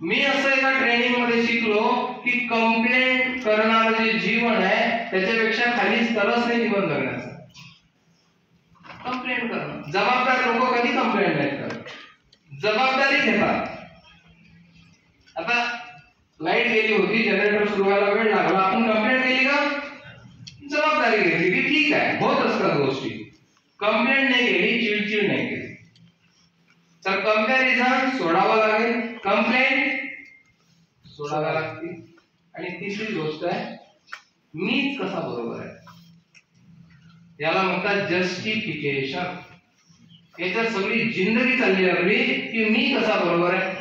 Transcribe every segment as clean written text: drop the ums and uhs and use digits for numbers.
मी असं एका ट्रेनिंग मध्ये शिकलो की कंप्लेंट करणारं जे जीवन आहे त्याच्यापेक्षा खाली स्तरच नाही जीवन जगण्याचं. कंप्लेंट करणं, जबाबदार लोक कधी कंप्लेंट नाही करत, जबाबदारी घेतात. आता लाईट गेली होती, जनरेटर सुरू व्हायला वेळ लागला, आपण कंप्लेंट केली का? जबाबदारी घेतली की ठीक आहे, होत असतात गोष्टी. कंप्लेंट नाही केली, चिडचिड नाही केली, तर कंपॅरिझन सोडावं लागेल, कंप्लेंट सोडावं लागते. आणि तिसरी गोष्ट आहे, मीच कसा बरोबर आहे, याला म्हणतात जस्टिफिकेशन. याच्यात सगळी जिंदगी चालली आपली की मी कसा बरोबर आहे.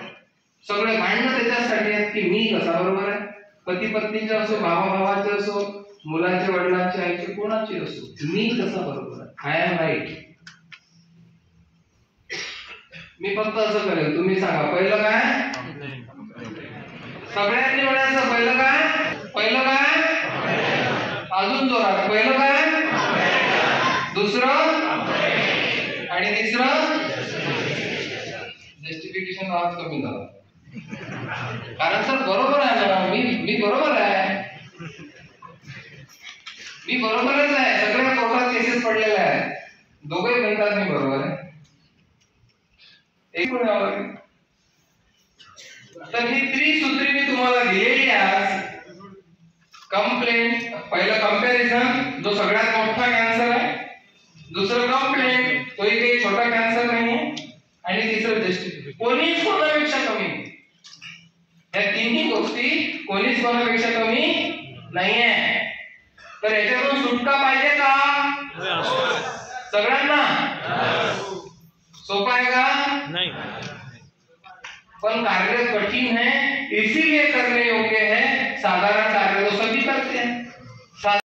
सगळे भांडणं त्याच्यासाठी आहेत की मी कसा बरोबर आहे. पती पत्नीचे असो, भावाभावाचे असो, मुलांचे वडिलांचे आईचे कोणाचे असो, मी कसा बरोबर आहे, आय एम राईट. मी फक्त असं करेल, तुम्ही सांगा पहिलं काय. सगळ्यांनी म्हणायचं पहिलं काय, पहिलं काय, अजून जोरात, पहिलं काय, दुसरं आणि तिसरं. जस्टिफिकेशन आवाज कमी झाला, कारण सर बरोबर आहे ना, मी बरोबर आहे, मी बरोबरच आहे. सगळ्या कोर्टात केसेस पडलेल्या आहेत, दोघे म्हणतात मी बरोबर आहे. एकूण तर ही त्रिसूत्री मी तुम्हाला दिलेली आहे. कंप्लेंट, पहिलं कंपॅरिझन जो सगळ्यात मोठा कॅन्सर आहे, दुसरं कंप्लेंट तोही काही छोटा कॅन्सर नाहीये, आणि तिसरं जस्टिफिकेशन, कोणीच कोणापेक्षा कमी. या तिन्ही गोष्टी कोणीच कोणापेक्षा कमी नाहीये. तर याच्यातून सुटका पाहिजे का सगळ्यांना? सोपा आहे का? नहीं. पण कार्य कठिन है, इसीलिए करने योग्य है. साधारण कार्य तो सभी करते हैं.